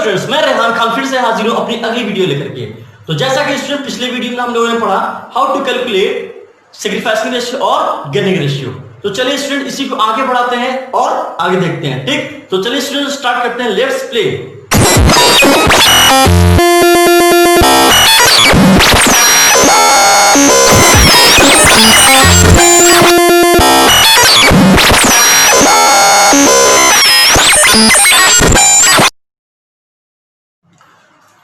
Students, मैं रेहान खान फिर से हाजिर हूं अपनी अगली वीडियो लेकर के। तो जैसा कि स्टूडेंट पिछले वीडियो में हम लोगों ने पढ़ा how to calculate sacrificing ratio और गेनिंग रेशियो। तो चलिए स्टूडेंट इसी को आगे बढ़ाते हैं और आगे देखते हैं। ठीक, तो चलिए स्टूडेंट स्टार्ट करते हैं। Let's play.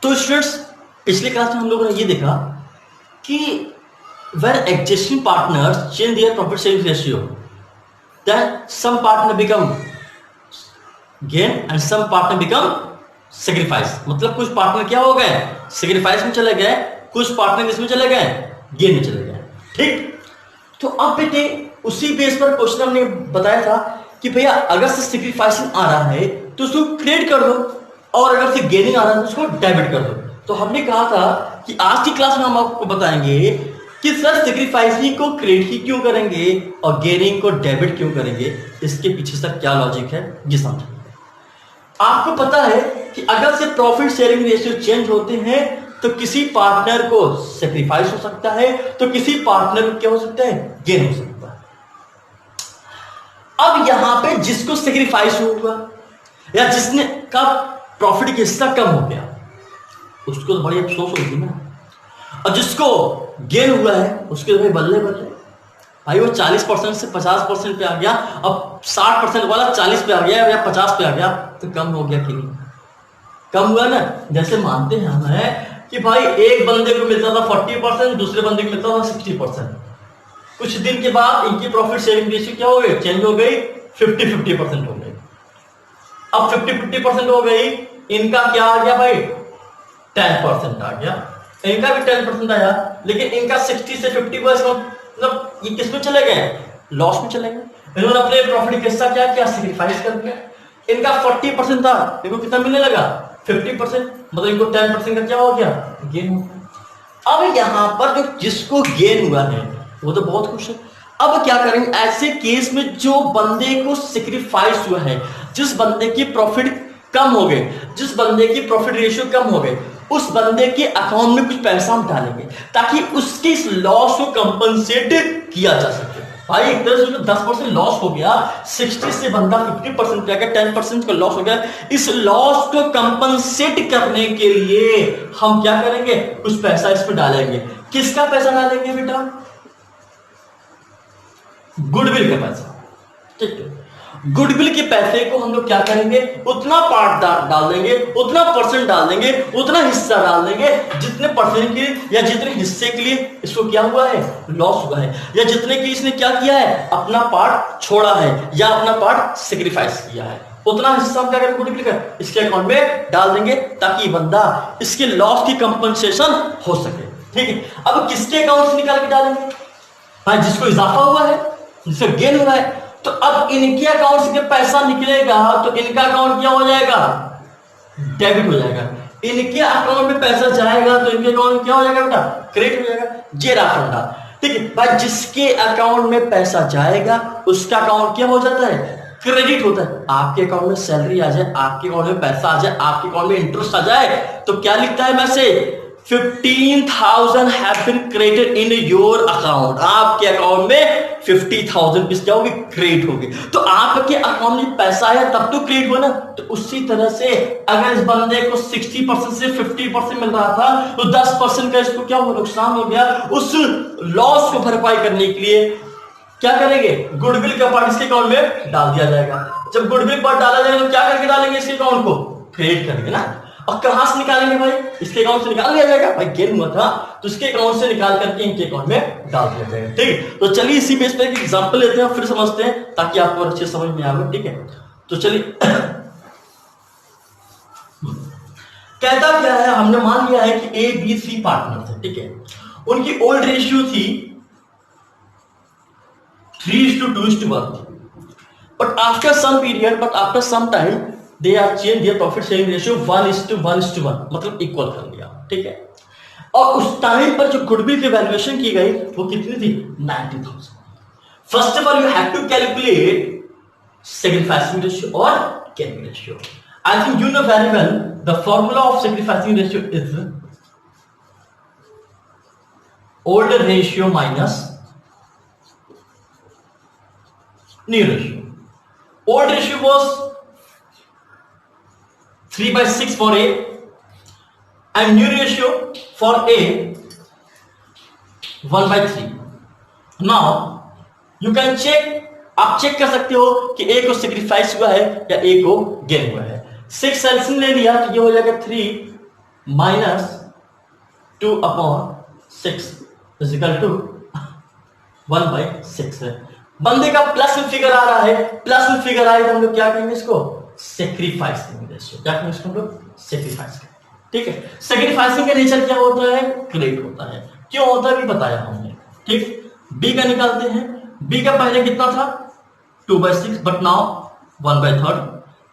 तो स्टूडेंट्स पिछले क्लास में हम लोगों ने ये देखा कि when existing partners change their profit sharing ratio, then some partner become gain and some partner become sacrifice। मतलब कुछ पार्टनर क्या हो गए, सेक्रीफाइस में चले गए, कुछ पार्टनर किसमें चले गए, गेन में चले गए। ठीक, तो अब बेटे उसी बेस पर क्वेश्चन हमने बताया था कि भैया अगर से सेक्रीफाइसिंग आ रहा है तो उसको क्रेडिट कर दो और अगर से गेनिंग आ रहा है तो उसको डेबिट कर दो। तो हमने कहा था कि आज की क्लास में हम आपको बताएंगे कि सर सेक्रीफाइसिंग को क्रेडिट ही क्यों करेंगे और गेनिंग को डेबिट क्यों करेंगे, इसके पीछे सर क्या लॉजिक है ये समझेंगे। आपको पता है कि अगर से प्रॉफिट शेयरिंग रेशियो चेंज होते हैं तो किसी पार्टनर को सेक्रीफाइस हो सकता है तो किसी पार्टनर को क्या हो सकता है, गेन हो सकता है। अब यहां पे जिसको सेक्रीफाइस हुआ या जिसने का प्रॉफिट का हिस्सा कम हो गया उसको तो बड़ी अफसोस होगी ना, और जिसको गेन हुआ है उसके तो भाई बल्ले बल्ले भाई, वो 40% से 50% पे आ गया, अब 60% वाला 40 पे आ गया या 50 पे आ गया, तो कम हो गया कि नहीं, कम हुआ ना। जैसे मानते हैं हमें कि भाई एक बंदे को मिलता था 40%, दूसरे बंदे को मिलता था 60%। कुछ दिन के बाद इनकी प्रॉफिट शेयरिंग रेशियो क्या हो गई, चेंज हो गई, 50-50% हो गई। अब 50-50% हो गई, इनका क्या आ गया भाई, 10% आ गया, इनका भी 10% आया, लेकिन इनका 60 से 50 मतलब ये किस में चले गए, लॉस में चले गए। इन्होंने अपने प्रॉफिट का हिस्सा क्या किया, सैक्रिफाइस कर दिया। इनका 40% था, इनको कितना मिलने लगा, 50%, मतलब इनको 10% का क्या हो गया, गेन हो गया। अब यहां पर जो जिसको गेन हुआ है वो तो बहुत खुश है। अब क्या करेंगे ऐसे केस में, जो बंदे को सैक्रिफाइस हुआ है, जिस बंदे की प्रॉफिट कम हो गए, जिस बंदे की प्रॉफिट रेशियो कम हो गए, उस बंदे के अकाउंट में कुछ पैसा हम डालेंगे ताकि उसके इस लॉस को कंपनसेट किया जा सके। भाई एक तरह से 10% लॉस हो गया, 60 से बंदा 50% पे आ गया, 10% का लॉस हो गया। इस लॉस को कंपनसेट करने के लिए हम क्या करेंगे, कुछ पैसा इसमें डालेंगे। किसका पैसा डालेंगे बेटा, गुडविल का पैसा। ठीक है, गुडविल के पैसे को हम लोग क्या करेंगे, उतना पार्ट डाल देंगे, उतना परसेंट डाल देंगे, उतना हिस्सा डाल देंगे जितने परसेंट के या जितने हिस्से के लिए इसको क्या हुआ है, लॉस हुआ है, या जितने के इसने क्या किया है, अपना पार्ट छोड़ा है या अपना पार्ट सेक्रीफाइस किया है, उतना हिस्सा हम क्या करेंगे, गुडविल का इसके अकाउंट में डाल देंगे ताकि बंदा इसके लॉस की कंपनसेशन हो सके। ठीक है, अब किसके अकाउंट से निकाल के डालेंगे, भाई जिसको इजाफा हुआ है, जिसका गेन हुआ है। तो अब इनके अकाउंट से पैसा निकलेगा तो इनका अकाउंट क्या हो जाएगा, डेबिट हो जाएगा। इनके अकाउंट में पैसा जाएगा तो इनके अकाउंट में क्या हो जाएगा बेटा, क्रेडिट हो जाएगा। ये रहा फंडा। ठीक है भाई, जिसके अकाउंट में पैसा जाएगा उसका अकाउंट क्या हो जाता है, क्रेडिट होता है। आपके अकाउंट में सैलरी आ जाए, आपके अकाउंट में पैसा आ जाए, आपके अकाउंट में इंटरेस्ट आ जाए तो क्या लिखता है message, 15,000 have been credited in your account। आपके अकाउंट में 50,000 रुपीज क्या होगी, क्रेडिट होगी। तो आपके अकाउंट में पैसा आया तब तो क्रेडिट हुआ ना। तो उसी तरह से अगर इस बंदे को 60% से 50% मिल रहा था तो 10% का इसको क्या हुआ, नुकसान हो गया। उस लॉस को भरपाई करने के लिए क्या करेंगे, गुडविल का पार्ट इसके अकाउंट में डाल दिया जाएगा। जब गुडविल पार्ट डाला जाएगा तो क्या करके डालेंगे, इसके अकाउंट को क्रेडिट करेंगे ना। और कहां से निकालेंगे भाई, इसके अकाउंट से निकाल दिया जाएगा। भाई गेन हुआ था तो इसके अकाउंट से निकाल करके इनके अकाउंट में डाल दिया जाएगा। ठीक, तो चलिए इसी बेस पे एक एग्जांपल लेते हैं फिर समझते हैं ताकि आपको अच्छे समझ में आवे। ठीक है, तो चलिए कहता क्या है, हमने मान लिया है कि ABC पार्टनर थे। ठीक है, उनकी ओल्ड रेशियो थी 3:2:1, but after some period, but after some time they are change their profit sharing ratio 1:1:1, मतलब इक्वल कर दिया। ठीक है, और उस टाइम पर जो गुडविल की वैल्यूएशन की गई वो कितनी थी, 90,000। First of all you have to calculate sacrificing ratio और gaining ratio. I think you know very well the formula of sacrificing ratio is old ratio minus new ratio. Old ratio was 3/6 for A and new ratio for A 1/3. Now you can check, आप check कर सकते हो कि A को sacrifice हुआ है या A को गेन हुआ है। 6 एलसीएम ले लिया तो ये हो जाएगा 3 माइनस 2/6 इजिकल टू 1/6 है। बंदे का प्लस में फिगर आ रहा है, प्लस में फिगर आए तो हम लोग क्या कहेंगे इसको, सेक्रीफाइस करेंगे रेशियो। क्या कहेंगे इसको हम लोग, सेक्रीफाइस करेंगे। ठीक है, सेक्रीफाइसिंग का नेचर क्या होता है, ग्रेट होता है। क्यों होता है भी बताया हमने। ठीक, बी का निकालते हैं। बी का पहले कितना था 2/6 but now 1/3।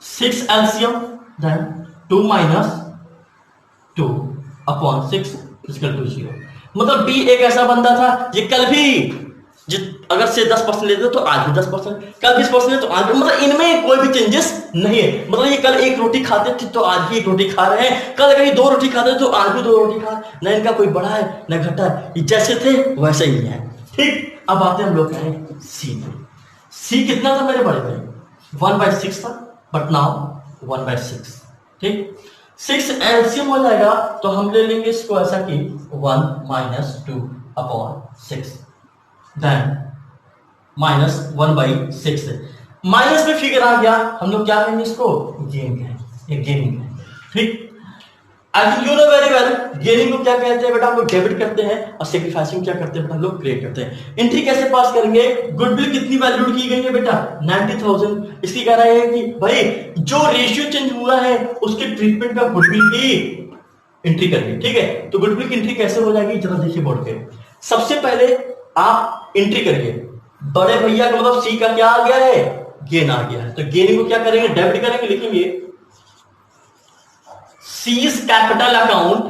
6 LCM then 2 minus 2/6 equal to 0। मतलब बी एक ऐसा बंदा था ये कल भी अगर से 10% लेते तो आज भी 10%, कल 20% ले तो आज भी, मतलब इनमें कोई भी चेंजेस नहीं है। मतलब ये कल एक रोटी खाते थे तो आज भी एक रोटी खा रहे हैं, कल कहीं 2 रोटी खाते तो आज भी 2 रोटी खा, न इनका कोई बढ़ा है न घटा है, जैसे थे वैसे ही है। ठीक, अब आते हैं हम लोग कहें सी में। सी कितना था मेरे बड़े भाई, 1/6 था बट नाउ 1/6। ठीक, 6 एलसीएम हो जाएगा तो हम ले लेंगे इसको ऐसा कि 1 माइनस 2/6 देन माइनस 1/6 है। माइनस में फिगर आ गया, हम लोग क्या कहेंगे इसको, गेन कहेंगे, गेनिंग है। ठीक, I think you know very well gaining को क्या कहते हैं बेटा, हम लोग डेबिट करते हैं और सेक्रीफाइसिंग क्या करते हैं बेटा, हम लोग क्रिएट करते हैं। एंट्री कैसे पास करेंगे, गुडविल कितनी वैल्यूड की गई है बेटा 90,000। इसकी कह रहा है कि भाई जो रेशियो चेंज हुआ है उसके ट्रीटमेंट का गुडविल की एंट्री करिए। ठीक है, तो गुडविल की एंट्री कैसे हो जाएगी, जरा देखिए बोर्ड पे। सबसे पहले आप एंट्री करिए, बड़े भैया का मतलब सी का क्या आ गया है, गेन आ गया है। तो गेनिंग को क्या करेंगे, डेबिट करेंगे, लिखेंगे C's capital account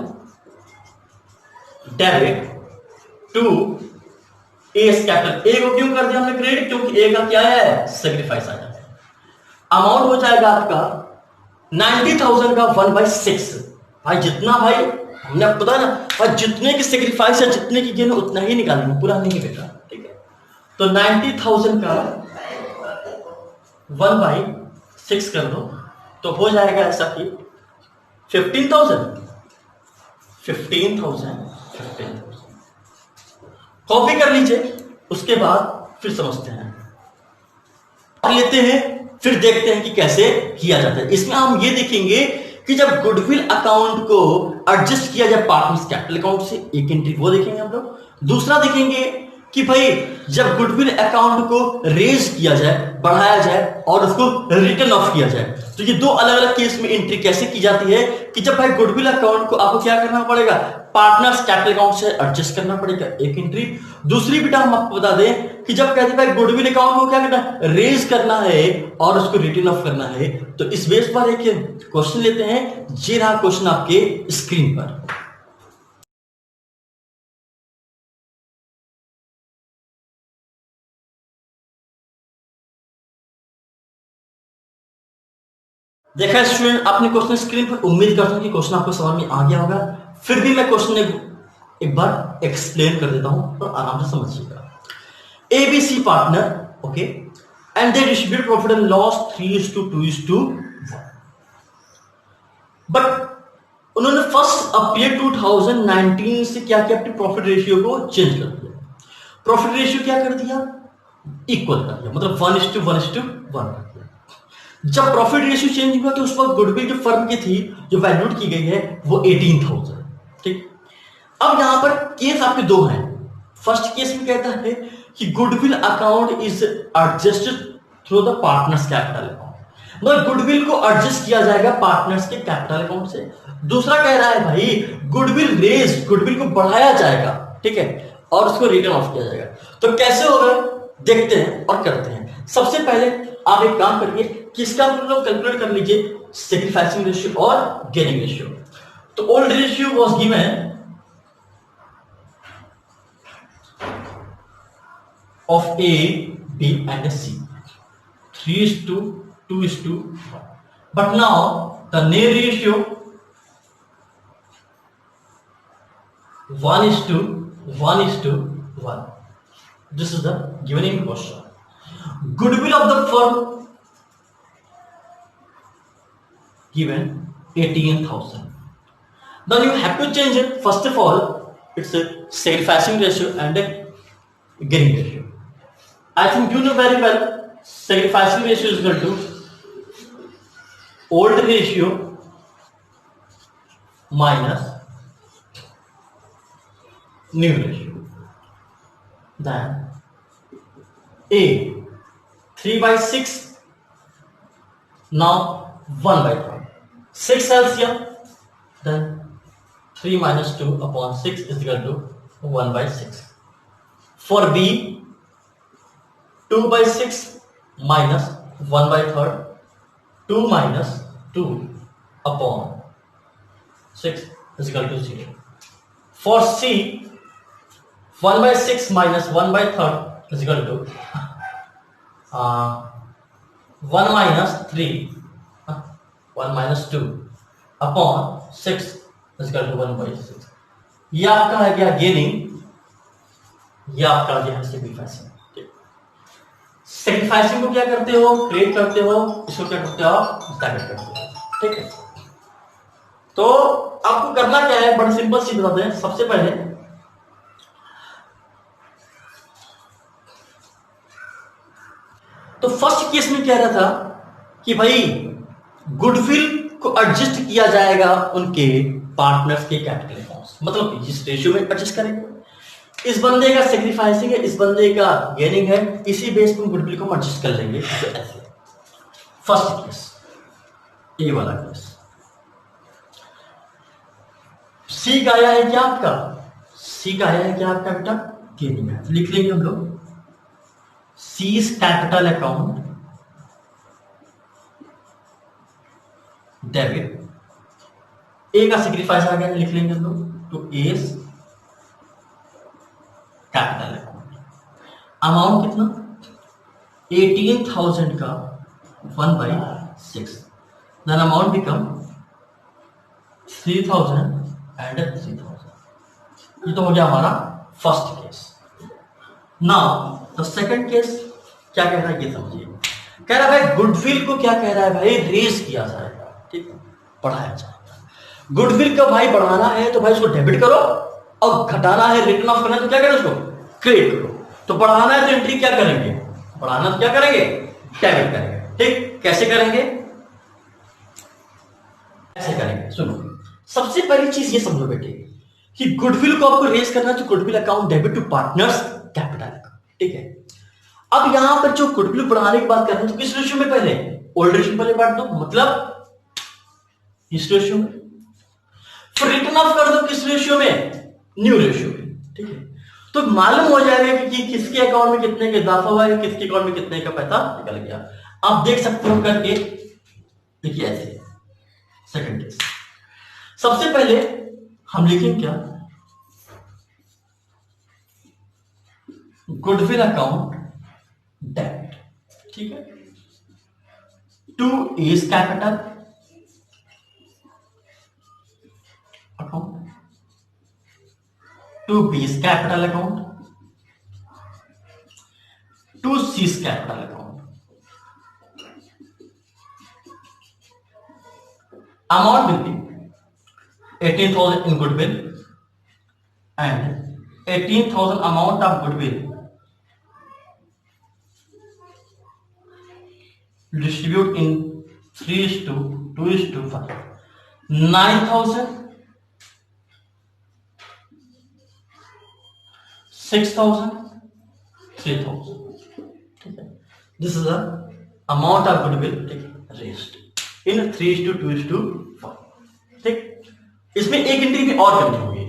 debit to A's capital. A को क्यों कर दिया हमने क्रेडिट, क्योंकि ए का क्या है, सेक्रीफाइस आ जाता है। अमाउंट हो जाएगा आपका 90,000 का 1/6। भाई जितना भाई हमने पता ना भाई, जितने की सेक्रीफाइस है जितने की गेन उतना ही निकालेंगे, पूरा नहीं बेटा। ठीक है, तो 90,000 का 1/6 कर दो तो हो जाएगा ऐसा कि 15,000 कॉपी कर लीजिए। उसके बाद फिर समझते हैं, लेते हैं, फिर देखते हैं कि कैसे किया जाता है। इसमें हम ये देखेंगे कि जब गुडविल अकाउंट को एडजस्ट किया जाए पार्टनर्स कैपिटल अकाउंट से, एक एंट्री वो देखेंगे हम लोग। दूसरा देखेंगे कि भाई जब गुडविल अकाउंट को रेज किया जाए, बढ़ाया जाए और उसको रिटर्न ऑफ किया जाए, तो ये दो अलग अलग केस में एंट्री कैसे की जाती है कि जब भाई गुडविल अकाउंट को आपको क्या करना पड़ेगा, पार्टनर्स कैपिटल अकाउंट से एडजस्ट करना पड़ेगा, एक एंट्री। दूसरी बेटा हम आपको बता दें कि जब कहते हैं भाई गुडविल अकाउंट को क्या करना है, रेज करना है और उसको रिटर्न ऑफ करना है, तो इस बेस पर एक क्वेश्चन लेते हैं। ये रहा क्वेश्चन आपके स्क्रीन पर। देखा स्टूडेंट आपने क्वेश्चन स्क्रीन पर, उम्मीद करता हूं कि क्वेश्चन आपको समझ में आ गया होगा। फिर भी मैं क्वेश्चन एक बार एक्सप्लेन कर देता हूं और आराम से समझिएगा। ABC partner, okay, and they distribute profit and loss 3:2:1। But उन्होंने फर्स्ट अप्रैल 2019 से क्या किया, अपने प्रॉफिट रेशियो को चेंज कर दिया। प्रॉफिट रेशियो क्या कर दिया, इक्वल कर दिया, मतलब 1:1:1 कर दिया। जब प्रॉफिट रेशियो चेंज हुआ तो उस वक्त गुडविल जो फर्म की थी, जो वैल्यूड की गई है, वो 18,000। ठीक, अब यहां पर केस आपके दो हैं। फर्स्ट केस में कहता है कि goodwill account is adjusted through the partners capital account, मतलब गुडविल को एडजस्ट किया जाएगा पार्टनर्स के कैपिटल अकाउंट से। दूसरा कह रहा है भाई गुडविल रेज, गुडविल को बढ़ाया जाएगा, ठीक है, और उसको रिटर्न ऑफ किया जाएगा। तो कैसे होगा देखते हैं और करते हैं। सबसे पहले आप एक काम करिए, किसका लोग कैलकुलेट कर लीजिए, सेक्रीफाइसिंग रेशियो और गेनिंग रेशियो। तो old ratio was given of A, B and C 3:2:1. But now the new ratio 1:1:1. This is the given in question. Goodwill of the firm given 18,000. Now you have to change it. First of all, it's a sacrificing ratio and a gaining ratio. I think you know very well sacrificing ratio is equal to old ratio minus new ratio. Then A 3/6, now 1/3. 6 LCM, then 3 minus 2 upon 6 is equal to 1/6. For B 2/6 minus 1/3, 2 minus 2 upon 6 is equal to 0. For C 1/6 minus 1/3 is equal to 1 minus 3, 1 minus 2 upon 6 is equal to 1/6. ये आपका है क्या gaining, ये आपका आ गया सिग्निफाइसिंग. सिग्निफाइसिंग को क्या करते हो, क्रिएट करते हो, इसको क्या करते हो, स्टैगर्ड करते हो. ठीक है, तो आपको करना क्या है, बड़ी सिंपल चीज बताते हैं. सबसे पहले तो फर्स्ट केस में कह रहा था कि भाई गुडविल को एडजस्ट किया जाएगा उनके पार्टनर्स के कैपिटल अकाउंट्स, मतलब इस रेशियो में एडजस्ट करेंगे. इस बंदे का सेक्रीफाइसिंग है, इस बंदे का गेनिंग है, इसी बेस पर गुडविल को एडजस्ट कर लेंगे. तो ऐसे फर्स्ट केस, ये वाला केस. सी का आया है क्या आपका, सी का आया है क्या आपका बेटा, गेनिंग है. लिख लेंगे हम लोग C's कैपिटल अकाउंट डेबिट. ए का सेक्रीफाइस आ गया, लिख लेंगे हम लोग. तो एस कैपिटल अकाउंट अमाउंट कितना 18,000 का 1/6, देन अमाउंट बिकम 3,000 एंड 3,000. ये तो हो गया हमारा फर्स्ट केस. नाउ तो सेकंड केस क्या कह रहा है ये समझिए. कह रहा है भाई गुडविल को क्या कह रहा है भाई, रेज किया जाएगा. ठीक है, बढ़ाया जाएगा. गुडविल का भाई बढ़ाना है तो भाई उसको डेबिट करो, और घटाना है, रिटर्न ऑफ करना है तो क्या करें, उसको क्रेडिट करो. तो बढ़ाना है तो एंट्री क्या करेंगे, बढ़ाना तो क्या करेंगे, डेबिट करेंगे. ठीक, कैसे करेंगे, ऐसे करेंगे. सुनो, सबसे पहली चीज ये समझो बेटे कि गुडविल को आपको रेज करना है तो goodwill account debit to partners capital account. ठीक है, अब यहां पर जो गुडविल बढ़ाने की बात कर रहे हैं तो किस रेशियो में, पहले ओल्ड रेशियो पहले बांट दो, मतलब इस रेशियो में. फिर रिटर्न ऑफ कर दो किस रेशियो में, न्यू रेशियो में. ठीक है, तो मालूम हो जाएगा कि किसके अकाउंट में कितने का इजाफा हुआ है, किसके अकाउंट में कितने का पैसा निकल गया. आप देख सकते हो करके. देखिए ऐसे सेकंड केस. सबसे पहले हम लिखेंगे क्या, गुडविल अकाउंट डेबिट. ठीक है, to A's capital account, to B's capital account, to C's capital account. Amount will be 18,000 in goodwill and 18,000 amount of goodwill distribute in 3:2:5. 9,000, 6,000, 3,000. ठीक है, this is the amount of goodwill raised in 3:2:5. ठीक, इसमें एक entry भी और करनी होगी.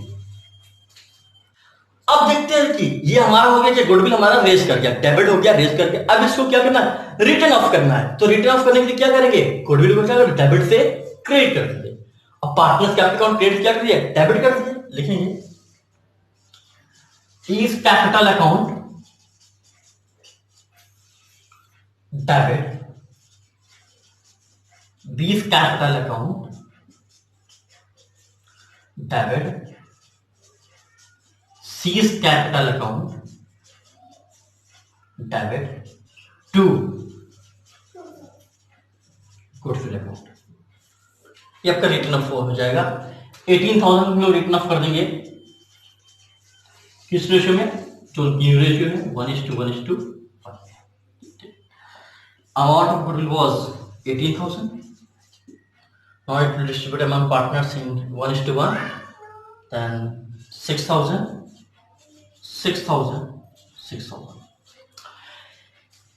अब देखते हैं कि ये हमारा हो गया कि गुडविल हमारा रेज कर गया, डेबिट हो गया, रेज कर गया. अब इसको क्या करना है, रिटर्न ऑफ करना है. तो रिटर्न ऑफ करने के लिए क्या करेंगे, गुडविल को क्या करेंगे, डेबिट से क्रेडिट कर देंगे. अब पार्टनर्स कैपिटल अकाउंट क्रेडिट क्या कर दिया, डेबिट कर दिया. लिखेंगे is capital account debit B is capital account, debit. C is capital account, debit. 2 goodwill account, ये आपका रिटर्न ऑफ 4 हो जाएगा। 18,000 हम लोग रिटर्न ऑफ कर देंगे किस रेशियो में, जो न्यू रेशियो है 1:1:1। Amount of goodwill was 18,000। Now it will distribute among partners in 1:1, then 6,000 6,000 6,000।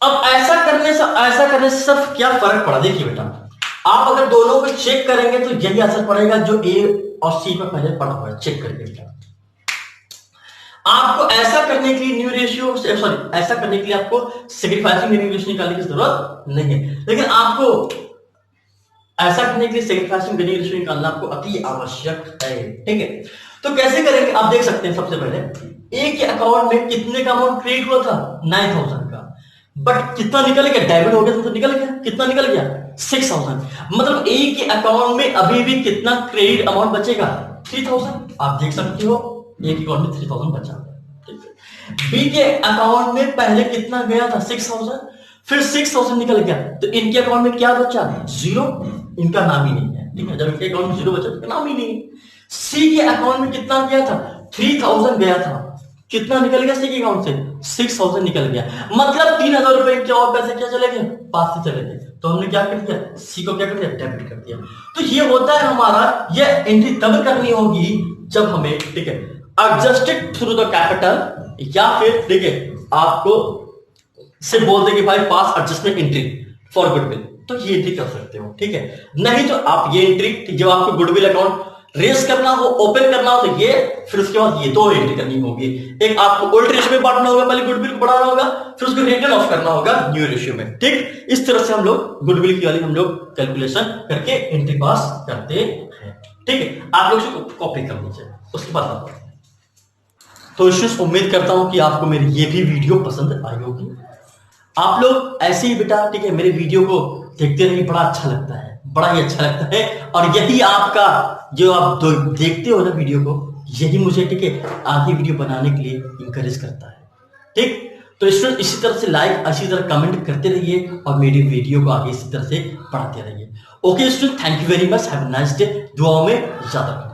अब ऐसा करने से सिर्फ क्या फर्क पड़ा, देखिए बेटा, आप अगर दोनों को चेक करेंगे तो यही असर पड़ेगा जो ए और सी में पहले पड़ा हुआ है। चेक करके बेटा, आपको ऐसा करने के लिए न्यू रेशियो, सॉरी, ऐसा करने के लिए आपको सेक्रीफाइसिंग न्यू रेशियो निकालने की जरूरत नहीं है, लेकिन आपको ऐसा करने के लिए सेक्रीफाइसिंग न्यू रेशियो निकालना आपको अति आवश्यक है। ठीक है, तो कैसे करेंगे आप देख सकते हैं। सबसे पहले ए के अकाउंट में कितने का अमाउंट क्रेडिट हुआ था, 9,000 का, बट कितना निकल गया, डेबिट हो गया तो निकल गया, कितना निकल गया, 6,000। मतलब ए के अकाउंट में अभी भी कितना क्रेडिट अमाउंट बचेगा, 3,000। आप देख सकते हो ए के अकाउंट में 3,000 बचा। ठीक है, बी के अकाउंट में पहले कितना गया था, 6,000, फिर 6,000 निकल गया, तो इनके अकाउंट में क्या बचा, 0, इनका नाम ही नहीं है। ठीक है, जब इनके अकाउंट में 0 बचा तो नाम ही नहीं है। सी के अकाउंट में कितना गया था, 3,000 गया था, कितना निकल गया सी के अकाउंट से, 6,000 निकल गया। मतलब 3,000 रुपए के और पैसे क्या चले गए, पास से चले गए। तो हमने क्या कर दिया, सी को क्या कर दिया, डेबिट कर दिया। तो ये होता है हमारा, ये एंट्री तब करनी होगी जब हमें, ठीक है, एडजस्टेड थ्रू द कैपिटल, या फिर ठीक है आपको से बोल दे कि भाई पास एडजस्टमेंट एंट्री फॉर गुडविल, तो ये एंट्री कर सकते हो। ठीक है, नहीं तो आप ये एंट्री जब आपको गुडविल अकाउंट रेस करना हो, ओपन करना हो, तो ये, फिर उसके बाद ये 2 एंट्री करनी होगी। एक आपको ओल्ड रेशियो में बांटना होगा, पहले गुडविल को बढ़ाना होगा, फिर उसको रिटर्न ऑफ करना होगा न्यू रेशियो में। ठीक, इस तरह से हम लोग गुडविल की वाली हम लोग कैलकुलेशन करके एंट्री पास करते हैं। ठीक है, आप लोग इसको कॉपी कर लीजिए, उसके बाद आप तो स्टूडेंट्स, उम्मीद करता हूं कि आपको मेरी ये भी वीडियो पसंद आई होगी। आप लोग ऐसे ही बेटा, ठीक है, मेरे वीडियो को देखते रहिए, बड़ा अच्छा लगता है, बड़ा ही अच्छा लगता है। और यही आपका जो आप देखते हो ना वीडियो को, यही मुझे, ठीक है, आगे वीडियो बनाने के लिए इंकरेज करता है। ठीक, तो स्टूडेंट इसी तरह से लाइक, इसी तरह कमेंट करते रहिए और मेरी वीडियो को आगे इसी तरह से बढ़ाते रहिए। Okay student, thank you very much, have a nice day. दुआओं में याद रखना।